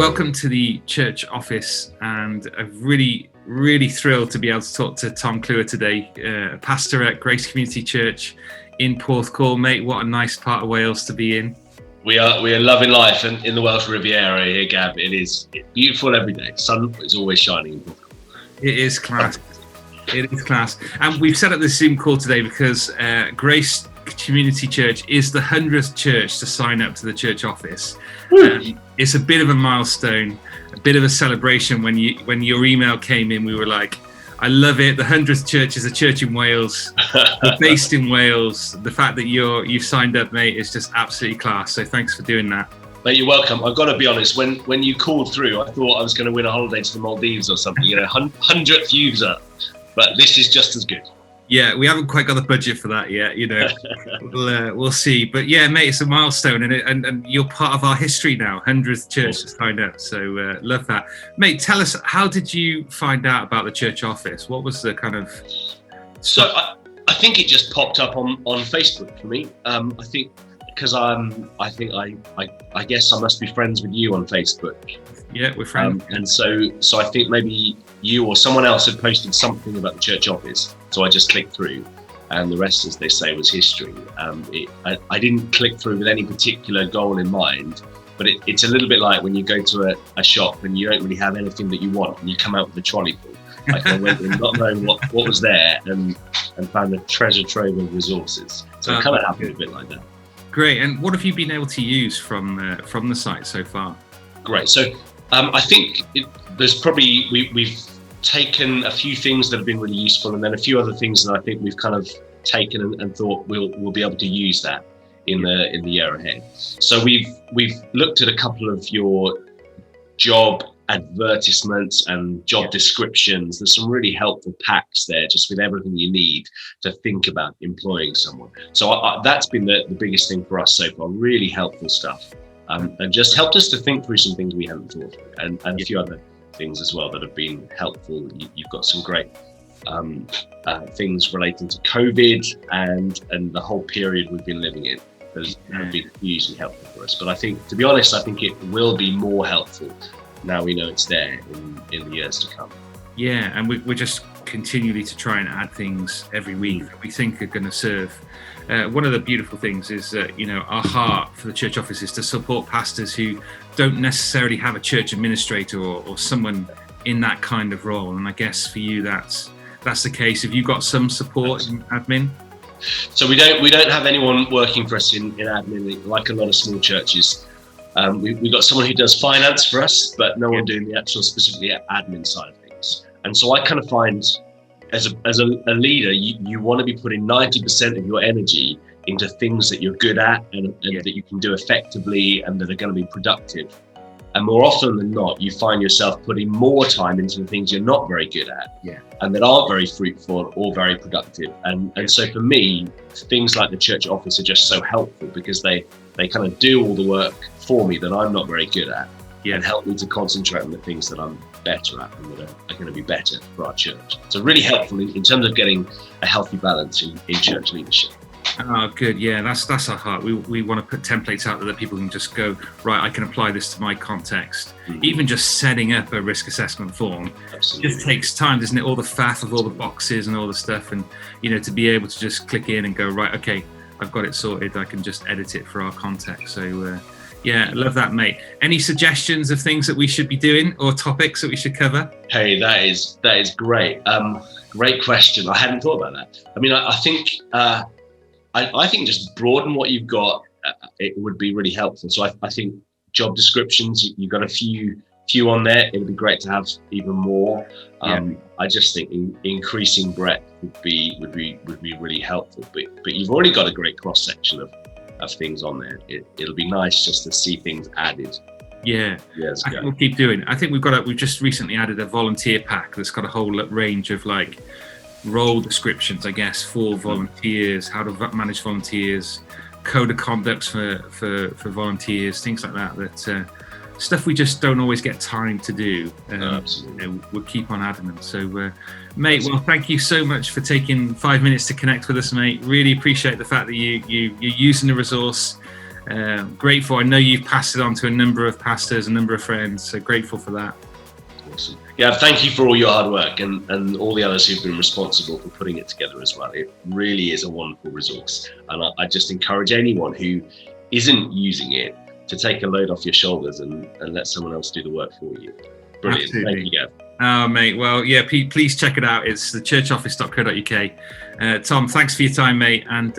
welcome to the church office, and I'm really thrilled to be able to talk to Tom Clewer today, pastor at Grace Community Church in Porthcawl. Mate, what a nice part of Wales to be in. We are loving life in the Welsh Riviera here, Gab. It's beautiful every day. Sun is always shining in Porthcawl. It is class. It is class. And we've set up this Zoom call today because Grace Community Church is the 100th church to sign up to the church office. It's a bit of a milestone, a bit of a celebration. When your email came in, we were like, I love it. The 100th church is a church in Wales. We're based in Wales. The fact that you've signed up, mate, is just absolutely class. So thanks for doing that. Mate, you're welcome. I've got to be honest, when you called through, I thought I was going to win a holiday to the Maldives or something, 100th user. But this is just as good. Yeah, we haven't quite got the budget for that yet, we'll see. But yeah, mate, it's a milestone, and you're part of our history now. 100th church has signed up, so love that. Mate, tell us, how did you find out about the church office? What was the kind of... So I think it just popped up on Facebook for me. I think because I guess I must be friends with you on Facebook. Yeah, we're friends. And so I think maybe you or someone else had posted something about the church office. So I just clicked through, and the rest, as they say, was history. I didn't click through with any particular goal in mind, but it's a little bit like when you go to a shop and you don't really have anything that you want, and you come out with a trolley full. Like I went in not knowing what was there, and found a treasure trove of resources. So it kind of happened a bit like that. Great. And what have you been able to use from the site so far? Great. So I think there's probably we've taken a few things that have been really useful, and then a few other things that I think we've kind of taken and thought we'll be able to use that in the year ahead. So we've looked at a couple of your job advertisements and job descriptions. There's some really helpful packs there, just with everything you need to think about employing someone. So that's been the biggest thing for us so far. Really helpful stuff, and just helped us to think through some things we hadn't thought of, and a few other things as well that have been helpful. You've got some great things relating to COVID and the whole period we've been living in that have been hugely helpful for us. But I think, to be honest, I think it will be more helpful now we know it's there in the years to come. Yeah, and we're just continually to try and add things every week that we think are going to serve. One of the beautiful things is that, our heart for the church office is to support pastors who don't necessarily have a church administrator or someone in that kind of role. And I guess for you, that's the case. Have you got some support in admin? So we don't have anyone working for us in admin, like a lot of small churches. We've got someone who does finance for us, but no one doing the actual specifically admin side of things. And so I kind of find, as a leader, you want to be putting 90% of your energy into things that you're good at and that you can do effectively and that are going to be productive. And more often than not, you find yourself putting more time into the things you're not very good at and that aren't very fruitful or very productive. And so for me, things like the church office are just so helpful because they kind of do all the work for me that I'm not very good at and help me to concentrate on the things that I'm better at and that are going to be better for our church. So really helpful in terms of getting a healthy balance in church leadership. Oh, good. Yeah, that's our heart. We want to put templates out there that people can just go, right, I can apply this to my context. Even just setting up a risk assessment form just takes time, doesn't it? All the faff of all the boxes and all the stuff, and to be able to just click in and go, right, okay, I've got it sorted. I can just edit it for our context. So yeah, love that, mate. Any suggestions of things that we should be doing or topics that we should cover? Hey, that is great. Great question. I hadn't thought about that. I mean, I think I think just broaden what you've got. It would be really helpful. So I think job descriptions, you've got a few on there. It'd be great to have even more. I just think increasing breadth would be really helpful. But you've already got a great cross section of things on there. It'll be nice just to see things added. Yeah, I think we'll keep doing. I think we've just recently added a volunteer pack that's got a whole range of like role descriptions, I guess, for volunteers, how to manage volunteers, code of conducts for volunteers, things like that. Stuff we just don't always get time to do. Absolutely. We'll keep on adding them. So, mate, well, thank you so much for taking 5 minutes to connect with us, mate. Really appreciate the fact that you're using the resource Grateful. I know you've passed it on to a number of pastors, a number of friends, so grateful for that. Awesome. Yeah, thank you for all your hard work and all the others who've been responsible for putting it together as well. It really is a wonderful resource. And I just encourage anyone who isn't using it to take a load off your shoulders and let someone else do the work for you. Brilliant. Absolutely. Thank you, Gav. Oh, mate. Well, yeah, please check it out. It's thechurchoffice.co.uk. Tom, thanks for your time, mate. And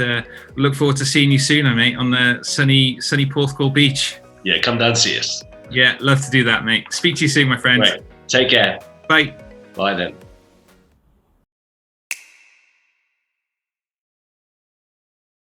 look forward to seeing you soon, mate, on the sunny Porthcawl beach. Yeah, come down and see us. Yeah, love to do that, mate. Speak to you soon, my friend. Right. Take care. Bye. Bye then.